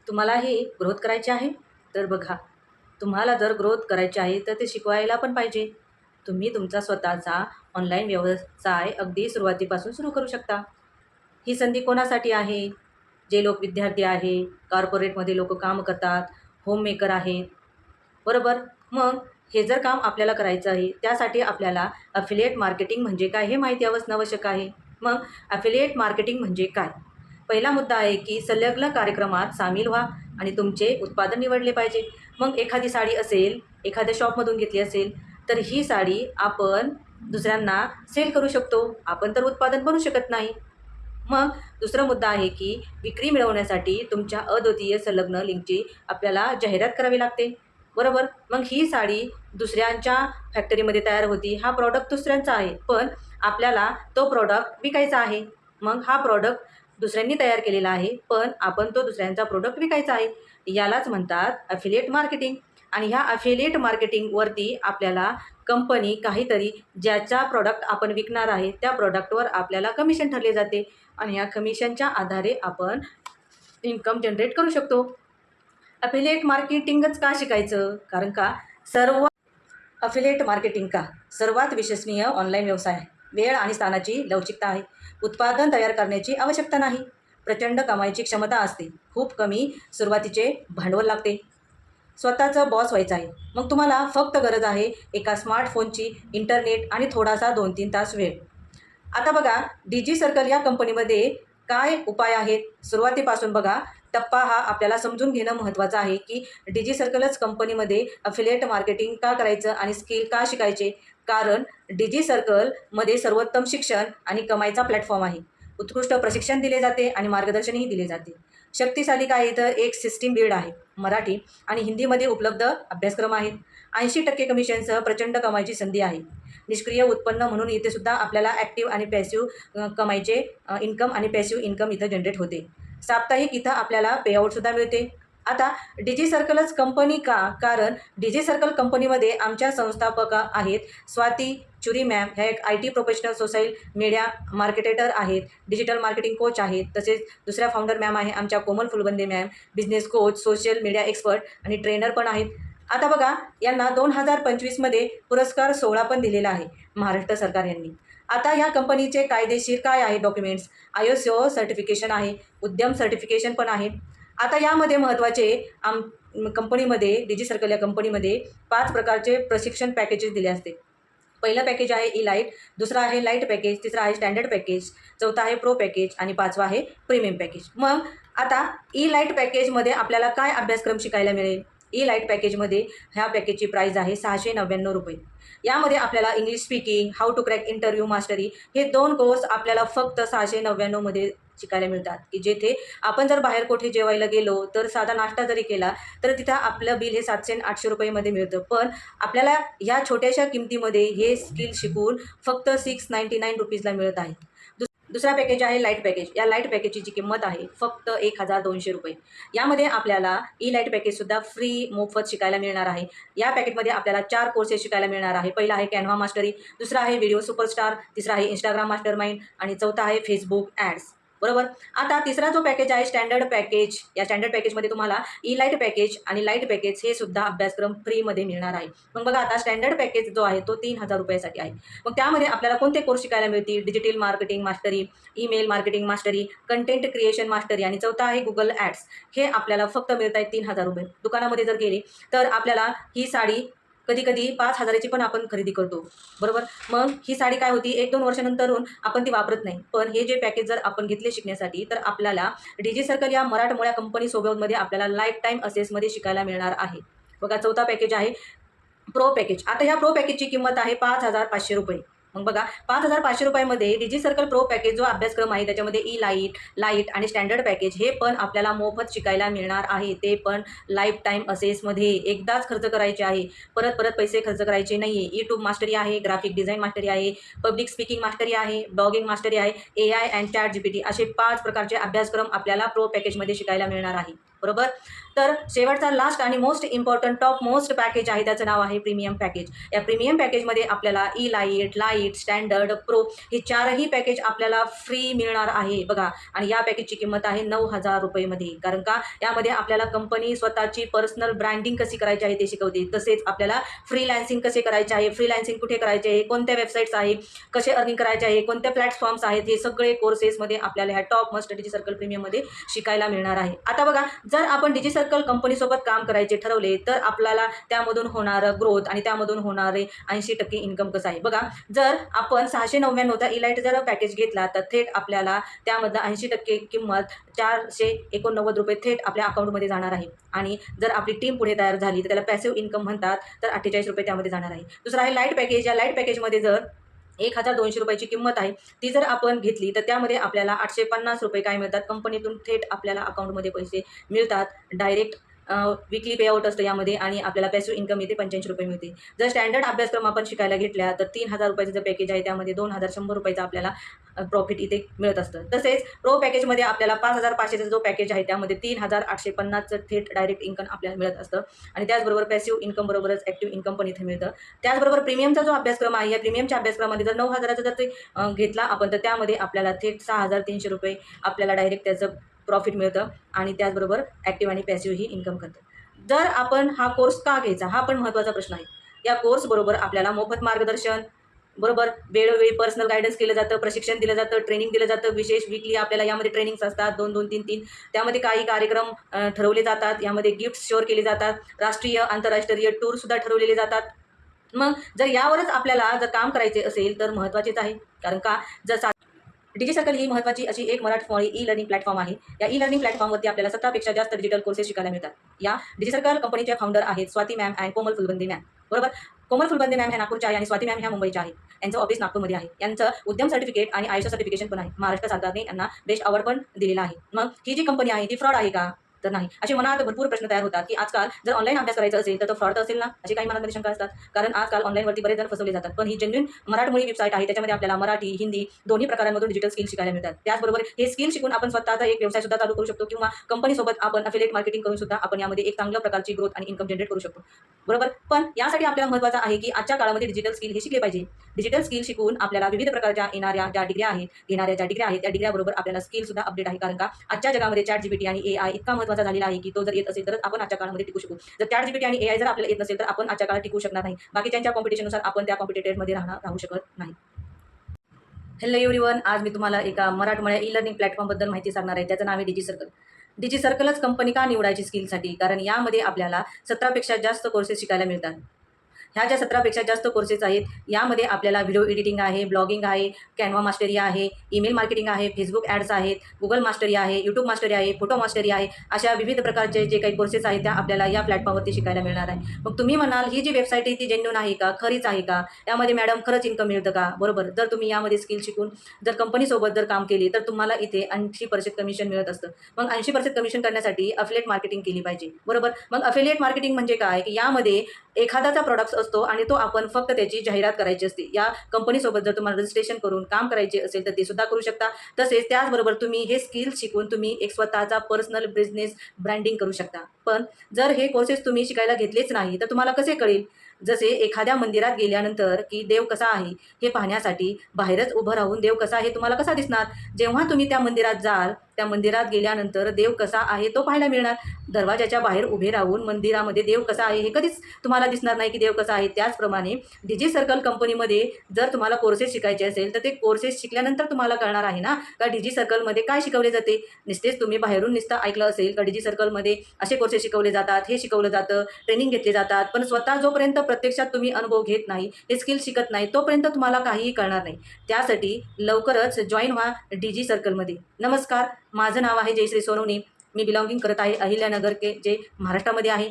तुम्हालाही ग्रोथ करायची आहे तर बघा, तुम्हाला जर ग्रोथ करायची आहे तर ते शिकवायला पण पाहिजे. तुम्ही तुमचा स्वतःचा ऑनलाईन व्यवसाय अगदी सुरुवातीपासून सुरू करू शकता. ही संधी कोणासाठी आहे? जे लोक विद्यार्थी आहे, कॉर्पोरेटमध्ये लोक काम करतात, होममेकर आहेत, बरोबर? मग हे जर काम आपल्याला करायचं आहे, त्यासाठी आपल्याला अफिलिएट मार्केटिंग म्हणजे काय हे माहिती असणं आवश्यक आहे. मग अफिलिएट मार्केटिंग म्हणजे काय? पहिला मुद्दा आहे की संलग्न कार्यक्रमात सामील व्हा आणि तुमचे उत्पादन निवडले पाहिजे. मग एखादी साडी असेल, एखाद्या शॉपमधून घेतली असेल, तर ही साडी आपण दुसऱ्यांना सेल करू शकतो. आपण तर उत्पादन बनवू शकत नाही. मग दुसरा मुद्दा आहे की विक्री मिळवण्यासाठी तुमच्या अद्वितीय संलग्न लिंकची आपल्याला जाहिरात करावी लागते, बरोबर? मग ही साडी दुसऱ्यांच्या फॅक्टरीमध्ये तयार होती, हा प्रॉडक्ट दुसऱ्यांचा आहे, पण आपल्याला तो प्रॉडक्ट विकायचा आहे. मग हा प्रॉडक्ट दुसऱ्यांनी तयार केलेला आहे, पण आपण तो दुसऱ्यांचा प्रॉडक्ट विकायचा आहे. यालाच म्हणतात अफिलिएट मार्केटिंग. आणि ह्या अफिलिएट मार्केटिंगवरती आपल्याला कंपनी काहीतरी ज्याचा प्रॉडक्ट आपण विकणार आहे त्या प्रॉडक्टवर आपल्याला कमिशन ठरले जाते आणि या कमिशनच्या आधारे आपण इन्कम जनरेट करू शकतो. अफिलिएट मार्केटिंगच का शिकायचं? कारण का अफिलिएट मार्केटिंग का सर्वात विश्वसनीय ऑनलाईन व्यवसाय आहे. वेळ आणि स्थानाची लवचिकता आहे. उत्पादन तयार करण्याची आवश्यकता नाही. प्रचंड कमाईची क्षमता असते. खूप कमी सुरुवातीचे भांडवल लागते. स्वतःचं बॉस व्हायचं आहे. मग तुम्हाला फक्त गरज आहे एका स्मार्टफोनची, इंटरनेट आणि थोडासा 2-3 तास वेळ. आता बघा, डीजी सर्कल या कंपनीमध्ये काय उपाय आहेत? सुरुवातीपासून बघा, टप्पा हा आपल्याला समजून घेणं महत्त्वाचं आहे की डीजी सर्कलच कंपनीमध्ये अफिलिएट मार्केटिंग का करायचं आणि स्किल का शिकायचे? कारण डीजी सर्कलमध्ये सर्वोत्तम शिक्षण आणि कमाईचा प्लॅटफॉर्म आहे. उत्कृष्ट प्रशिक्षण दिले जाते आणि मार्गदर्शनही दिले जाते. शक्तिशाली काय इथं एक सिस्टीम बिल्ड आहे. मराठी आणि हिंदीमध्ये उपलब्ध अभ्यासक्रम आहेत. 80% कमिशनसह प्रचंड कमाईची संधी आहे. निष्क्रिय उत्पन्न म्हणून इथे सुद्धा आपल्याला ॲक्टिव्ह आणि पॅसिव्ह कमाईचे इन्कम आणि पॅसिव्ह इन्कम इथं जनरेट होते. साप्ताहिक इथं आपल्याला पेआउटसुद्धा मिळते. आता डीजी सर्कलच कंपनी का? कारण डीजी सर्कल कंपनीमध्ये आमच्या संस्थापका आहेत स्वाती चुरी मॅम, ह्या एक IT प्रोफेशनल, सोशल मीडिया मार्केटेटर आहेत, डिजिटल मार्केटिंग कोच आहेत. तसेच दुसऱ्या फाउंडर मॅम आहे आमच्या Komal Phulbande ma'am, business coach, social media expert आणि ट्रेनर पण आहेत. आता बघा, यांना 2025मध्ये पुरस्कार 16 पण दिलेला आहे महाराष्ट्र सरकार यांनी. आता या कंपनीचे कायदेशीर काय आहे डॉक्युमेंट्स? ISO सर्टिफिकेशन आहे, उद्यम सर्टिफिकेशन पण आहे. आता यामध्ये महत्त्वाचे कंपनीमध्ये डीजी सर्कल या कंपनीमध्ये 5 प्रकारचे प्रशिक्षण पॅकेजेस दिले असते. पहिलं पॅकेज आहे ई-लाईट, दुसरं आहे लाईट पॅकेज, तिसरं आहे स्टँडर्ड पॅकेज, चौथा आहे प्रो पॅकेज आणि 5वा आहे प्रीमियम पॅकेज. मग आता ई-लाईट पॅकेजमध्ये आपल्याला काय अभ्यासक्रम शिकायला मिळेल? ई-लाईट पॅकेजमध्ये ह्या पॅकेजची प्राईज आहे ₹699. यामध्ये आपल्याला English speaking, how to crack interview mastery हे 2 कोर्स आपल्याला फक्त 699मध्ये शिकायला मिळतात. की जेथे आपण जर बाहेर कुठे जेवायला गेलो तर साधा नाश्ता जरी केला तर तिथं आपलं बिल हे ₹700-800 मिळतं. पण आपल्याला ह्या छोट्याशा किमतीमध्ये हे स्किल शिकून फक्त ₹699ला मिळत आहे. दुसरा पॅकेज आहे लाईट पॅकेज. या लाईट पॅकेजची जी किंमत आहे फक्त ₹1200. यामध्ये आपल्याला ई-लाईट पॅकेजसुद्धा फ्री मोफत शिकायला मिळणार आहे. या पॅकेजमध्ये आपल्याला 4 कोर्सेस शिकायला मिळणार आहे. पहिला आहे कॅनव्हा मास्टरी, दुसरा आहे व्हिडिओ सुपरस्टार, तिसरा आहे इंस्टाग्राम मास्टरमाइंड आणि चौथा आहे फेसबुक ॲड्स, बरोबर? आता तिसरा जो पॅकेज आहे स्टँडर्ड पॅकेज. या स्टँडर्ड पॅकेजमध्ये तुम्हाला ई-लाईट पॅकेज आणि लाईट पॅकेज हे सुद्धा अभ्यासक्रम फ्रीमध्ये मिळणार आहे. मग बघा, आता स्टँडर्ड पॅकेज जो आहे तो ₹3000 आहे. मग त्यामध्ये आपल्याला कोणते कोर्स शिकायला मिळतील? Digital marketing mastery, email marketing mastery, content creation mastery आणि चौथा आहे गुगल ॲड्स. हे आपल्याला फक्त मिळत आहेत ₹3000. दुकानामध्ये जर गेले तर आपल्याला ही साडी कधी-कधी 5000ची पण आपण खरेदी करतो, बरोबर? मग ही साडी काय होती, 1-2 वर्षानंतरून आपण ती वापरत नाही. पण हे जे पॅकेज जर आपण घेतले शिकण्यासाठी तर आपल्याला डीजी सर्कल या मराठमोळ्या कंपनीसोबतमध्ये आपल्याला लाईफ टाईम असेसमध्ये शिकायला मिळणार आहे. बघा, चौथा पॅकेज आहे प्रो पॅकेज. आता ह्या प्रो पॅकेजची किंमत आहे ₹5500. मग बघा, ₹5500मध्ये डीजी सर्कल प्रो पॅकेज जो अभ्यासक्रम आहे त्याच्यामध्ये ई-लाईट, लाईट आणि स्टँडर्ड पॅकेज हे पण आपल्याला मोफत शिकायला मिळणार आहे. ते पण लाईफ टाईम असेसमध्ये. एकदाच खर्च करायचे आहे, परत परत पैसे खर्च करायचे नाही आहे. यूट्यूब मास्टरी आहे, ग्राफिक डिझाईन मास्टरी आहे, पब्लिक स्पीकिंग मास्टरी आहे, ब्लॉगिंग मास्टरी आहे, AI अँड ChatGPT असे 5 प्रकारचे अभ्यासक्रम आपल्याला प्रो पॅकेजमध्ये शिकायला मिळणार आहे. बरोबर. तर शेवटचा लास्ट आणि most important top most package आहे, त्याचं नाव आहे प्रीमियम पॅकेज. या प्रीमियम पॅकेजमध्ये आपल्याला लाईट, स्टँडर्ड, प्रो हे 4ही पॅकेज आपल्याला फ्री मिळणार आहे बघा. आणि या पॅकेजची किंमत आहे 9,000 रुपयेमध्ये. कारण का यामध्ये आपल्याला कंपनी स्वतःची पर्सनल ब्रँडिंग कशी करायची आहे ते शिकवते. तसेच आपल्याला फ्रीलान्सिंग कसे करायचे आहे, फ्रीलान्सिंग कुठे करायचे आहे, कोणत्या वेबसाईट्स आहे, कसे अर्निंग करायचे आहे, कोणत्या प्लॅटफॉर्म्स आहेत, हे सगळे कोर्सेसमध्ये आपल्याला ह्या टॉप मस्ट डिजिसर्कल प्रीमियममध्ये शिकायला मिळणार आहे. आता बघा, जर आपण डिजिसर्कल कंपनीसोबत काम करायचे ठरवले तर आपल्याला त्यामधून होणारं ग्रोथ आणि त्यामधून होणारे 80% इन्कम कसं आहे बघा. जर आपण 699चा इलाइट जर पॅकेज घेतला तर थेट आपल्याला त्यामधलं 80% किंमत 489 रुपये थेट आपल्या अकाउंटमध्ये जाणार आहे. आणि जर आपली टीम पुढे तयार झाली तर त्याला पॅसिव्ह इन्कम म्हणतात, तर 48 रुपये त्यामध्ये जाणार आहे. दुसरा आहे लाईट पॅकेज. या लाईट पॅकेजमध्ये जर 1,200 रुपयाची किंमत आहे, ती जर आपण घेतली तर त्यामध्ये आपल्याला 850 रुपये काय मिळतात, कंपनीतून थेट आपल्याला अकाउंटमध्ये पैसे मिळतात. डायरेक्ट विकली पेआउट असतं यामध्ये आणि आपल्याला पॅसिव्ह इन्कम येते 85 रुपये मिळते. जर स्टँडर्ड अभ्यासक्रम आपण शिकायला घेतल्या तर 3,000 रुपयाचं जे पॅकेज आहे त्यामध्ये 2,100 रुपयाचं आपल्याला प्रॉफिट इथे मिळत असतं. तसेच प्रो पॅकेजमध्ये आपल्याला 5,500चा जो पॅकेज आहे त्यामध्ये 3,850चं थेट डायरेक्ट इन्कम आपल्याला मिळत असतं. आणि त्याचबरोबर पॅसिव्ह इन्कम बरोबरच ॲक्टिव्ह इन्कम पण इथे मिळतं. त्याचबरोबर प्रीमियमचा जो अभ्यासक्रम आहे, या प्रीमियमच्या अभ्यासक्रमामध्ये जर 9,000चा जर ते घेतला आपण तर त्यामध्ये आपल्याला थेट 6,300 रुपये आपल्याला डायरेक्ट त्याचं प्रॉफिट मिळतं. आणि त्याचबरोबर ॲक्टिव्ह आणि पॅसिव्ह ही इन्कम करतं. जर आपण हा कोर्स का घ्यायचा, हा पण महत्त्वाचा प्रश्न आहे. या कोर्सबरोबर आपल्याला मोफत मार्गदर्शन, बरोबर वेळोवेळी पर्सनल गायडन्स केलं जातं, प्रशिक्षण दिलं जातं, ट्रेनिंग दिलं जातं. विशेष वीकली आपल्याला यामध्ये ट्रेनिंग्स असतात 2-2, 3-3. त्यामध्ये काही कार्यक्रम ठरवले जातात. यामध्ये गिफ्ट्स शेअर केले जातात. राष्ट्रीय, आंतरराष्ट्रीय टूरसुद्धा ठरवलेले जातात. मग जर यावरच आपल्याला जर काम करायचे असेल तर महत्त्वाचेच आहे. कारण का जर डिजिसर्कल ही महत्त्वाची अशी एक मराठमोळी ई लर्निंग प्लॅटफॉर्म आहे. या ई लर्निंग प्लॅटफॉर्मवरती आपल्याला 17पेक्षा जास्त डिजिटल कोर्सेस शिकायला मिळतात. या डिजिसर्कल कंपनीच्या फाउंडर आहेत स्वाती मॅम आणि कोमल फुलबंदे मॅम, बरोबर. कोमल फुलबंदे मॅम ह्या नागपूरच्या आहे आणि स्वाती मॅम ह्या मुंबईच्या आहे. यांचं ऑफिस नागपूरमध्ये आहे. यांचं उद्यम सर्टिफिकेट आणि आयशो सर्टिफिकेशन पण आहे. महाराष्ट्र सरकारने यांना बेस्ट अवॉर्ड पण दिलेला आहे. मग ही जी कंपनी आहे ती फ्रॉड आहे का, तर नाही. असे मनात भरपूर प्रश्न तयार होतात की आजकाल जर ऑनलाईन अभ्यास करायचा असेल तर तो फ्रॉड असेल ना, अशी काही मनामध्ये शंका असतात. कारण आजकाल ऑनलाईनवरती बरेच जण फसवले जातात. पण ही जेन्युइन मराठमोळी वेबसाईट आहे. त्याच्यामध्ये आपल्याला मराठी, हिंदी दोन्ही प्रकारांमधून डिजिटल स्किल शिकायला मिळतात. त्याचबरोबर हे स्किल शिकून आपण स्वतःचा एक व्यवसाय सुद्धा चालू करू शकतो किंवा कंपनीसोबत आपण अफिलिएट मार्केटिंग करून सुद्धा आपण यामध्ये एक चांगल्या प्रकारची ग्रोथ आणि इन्कम जनरेट करू शकतो, बरोबर. पण यासाठी आपल्याला महत्त्वाचं आहे की आजच्या काळामध्ये डिजिटल स्किल हे शिकले पाहिजे. डिजिटल स्किल शिकून आपल्याला विविध प्रकारच्या येणाऱ्या ज्या डिग्र्या आहेत, घेणाऱ्या ज्या डिग्र्या आहेत त्या डिग्र्याबरोबर आपल्याला स्किल सुद्धा अपडेट आहे. कारण का आजच्या जगामध्ये ChatGPT आणि AI इतका महत्त्वाचा झालेला आहे की तो जर येत असेल तरच आपण आजच्या काळामध्ये टिकू शकू. जर ChatGPT आणि AI जर आपल्याला येत नसेल तर आपण आजच्या काळात टिकू शकणार नाही. बाकीच्यांच्या कॉम्पिटिशननुसार आपण त्या कॉम्पिटिटरमध्ये राहू शकत नाही. हॅलो एव्हरीवन, आज मी तुम्हाला एका मराठमोळ्या ई लर्निंग प्लॅटफॉर्मबद्दल माहिती सांगणार आहे. त्याचं नाव आहे डिजिसर्कल. डिजिसर्कलच कंपनी का निवडायची स्किलसाठी, कारण यामध्ये आपल्याला 17पेक्षा जास्त कोर्सेस शिकायला मिळतात. ह्या ज्या 17पेक्षा जास्त कोर्सेस आहेत यामध्ये आपल्याला व्हिडिओ एडिटिंग आहे, ब्लॉगिंग आहे, कॅनवा मास्टरी आहे, ईमेल मार्केटिंग आहे, फेसबुक ॲड्स आहेत, गुगल मास्टरी आहे, यूट्यूब मास्टरी आहे, फोटो मास्टरी आहे. अशा विविध प्रकारचे जे काही कोर्सेस आहेत त्या आपल्याला या प्लॅटफॉर्मवरती शिकायला मिळणार आहे. मग तुम्ही म्हणाल ही जी वेबसाईट आहे ती जेन्युइन आहे का, खरीच आहे का, यामध्ये मॅडम खरंच इन्कम मिळतं का, बरोबर. जर तुम्ही यामध्ये स्किल शिकून जर कंपनीसोबत जर काम केले तर तुम्हाला इथे 80% कमिशन मिळत असतं. मग 80% कमिशन करण्यासाठी अफिलिएट मार्केटिंग केली पाहिजे, बरोबर. मग अफिलिएट मार्केटिंग म्हणजे काय, की यामध्ये एखादाचा प्रॉडक्ट असतो आणि तो आपण फक्त त्याची जाहिरात करायची असते. या कंपनीसोबत जर तुम्हाला रजिस्ट्रेशन करून काम करायचे असेल तर ते सुद्धा करू शकता. तसेच त्याचबरोबर तुम्ही हे स्किल शिकून तुम्ही एक स्वतःचा पर्सनल बिझनेस ब्रँडिंग करू शकता. पण जर हे कोर्सेस तुम्ही शिकायला घेतलेच नाही तर तुम्हाला कसे कळेल. जसे एखाद्या मंदिरात गेल्यानंतर की देव कसा आहे हे पाहण्यासाठी बाहेरच उभं राहून देव कसा आहे तुम्हाला कसा दिसणार. जेव्हा तुम्ही त्या मंदिरात जाल, त्या मंदिरात गेल्यानंतर देव कसा आहे तो पाहायला मिळणार. दरवाजाच्या बाहेर उभे राहून मंदिरामध्ये देव कसा आहे हे कधीच तुम्हाला दिसणार नाही की देव कसा आहे. त्याचप्रमाणे डिजिसर्कल कंपनीमध्ये जर तुम्हाला कोर्सेस शिकायचे असेल तर ते कोर्सेस शिकल्यानंतर तुम्हाला कळणार आहे ना का डिजिसर्कलमध्ये काय शिकवले जाते. नुसतेच तुम्ही बाहेरून नुसतं ऐकलं असेल का डिजिसर्कलमध्ये असे कोर्सेस शिकवले जातात, हे शिकवलं जातं, ट्रेनिंग घेतले जातात, पण स्वतः जोपर्यंत प्रत्यक्षात तुम्ही अनुभव घेत नाही, हे स्किल शिकत नाही, तोपर्यंत तुम्हाला काहीही कळणार नाही. त्यासाठी लवकरच जॉईन व्हा डिजिसर्कलमध्ये. नमस्कार, माझं नाव आहे जयश्री सोनवणे. मी बिलॉंगिंग करत आहे अहिल्यानगर के जे महाराष्ट्रामध्ये आहे.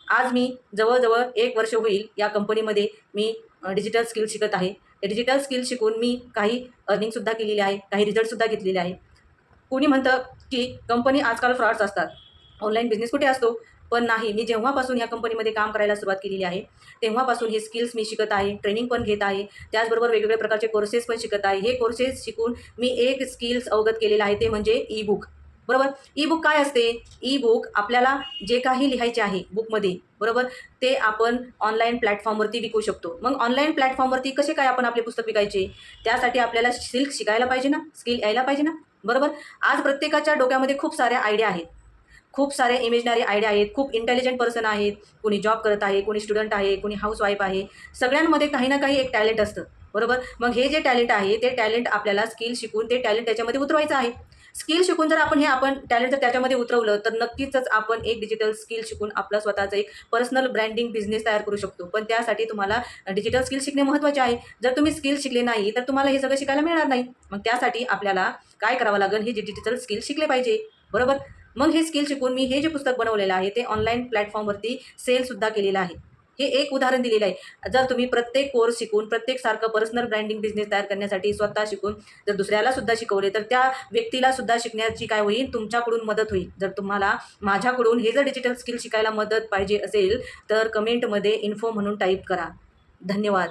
आज मी जवळजवळ 1 वर्ष होईल या कंपनीमध्ये मी डिजिटल स्किल शिकत आहे. डिजिटल स्किल शिकून मी काही अर्निंगसुद्धा केलेली आहे, काही रिझल्टसुद्धा घेतलेले आहे. कोणी म्हणतं की कंपनी आजकाल फ्रॉड्स असतात, ऑनलाईन बिझनेस कुठे असतो. पण नाही, मी जेव्हापासून या कंपनीमध्ये काम करायला सुरुवात केलेली आहे तेव्हापासून हे स्किल्स मी शिकत आहे, ट्रेनिंग पण घेत आहे, त्याचबरोबर वेगवेगळ्या प्रकारचे कोर्सेस पण शिकत आहे. हे कोर्सेस शिकून मी एक स्किल्स अवगत केलेलं आहे ते म्हणजे ई बुक, बरोबर. ई बुक काय असते? ई बुक आपल्याला जे काही लिहायचे आहे बुकमध्ये, बरोबर, ते आपण ऑनलाईन प्लॅटफॉर्मवरती विकू शकतो. मग ऑनलाईन प्लॅटफॉर्मवरती कसे काय आपण आपले पुस्तक विकायचे? त्यासाठी आपल्याला स्किल शिकायला पाहिजे ना, स्किल यायला पाहिजे ना, बरोबर. आज प्रत्येकाच्या डोक्यामध्ये खूप साऱ्या आयडिया आहेत. खूप सारे इमेजनरी आयडिया आहेत. खूप इंटेलिजंट पर्सन आहेत. कोणी जॉब करत आहे, कोणी स्टुडंट आहे, कोणी हाऊसवाईफ आहे. सगळ्यांमध्ये काही ना काही एक टॅलेंट असतं, बरोबर. मग हे जे टॅलेंट आहे, ते टॅलेंट आपल्याला स्किल शिकून ते टॅलेंट त्याच्यामध्ये उतरवायचं आहे. स्किल शिकून जर आपण टॅलेंट जर त्याच्यामध्ये उतरवलं, तर नक्कीच आपण एक डिजिटल स्किल शिकून आपला स्वतःचं एक पर्सनल ब्रँडिंग बिझनेस तयार करू शकतो. पण त्यासाठी तुम्हाला डिजिटल स्किल शिकणे महत्त्वाचे आहे. जर तुम्ही स्किल शिकले नाही, तर तुम्हाला हे सगळं शिकायला मिळणार नाही. मग त्यासाठी आपल्याला काय करावं लागेल? हे डिजिटल स्किल शिकले पाहिजे, बरोबर. मग हे स्किल शिकून मी हे जे पुस्तक बनवलेलं आहे, ते ऑनलाईन प्लॅटफॉर्मवरती सेलसुद्धा केलेलं आहे. हे एक उदाहरण दिलेलं आहे. जर तुम्ही प्रत्येक कोर्स शिकून, प्रत्येक सारखं पर्सनल ब्रँडिंग बिझनेस तयार करण्यासाठी स्वतः शिकून जर दुसऱ्याला सुद्धा शिकवले, तर त्या व्यक्तीला सुद्धा शिकण्याची काय होईल? तुमच्याकडून मदत होईल. जर तुम्हाला माझ्याकडून हे जर डिजिटल स्किल शिकायला मदत पाहिजे असेल, तर कमेंटमध्ये इन्फो म्हणून टाईप करा. धन्यवाद.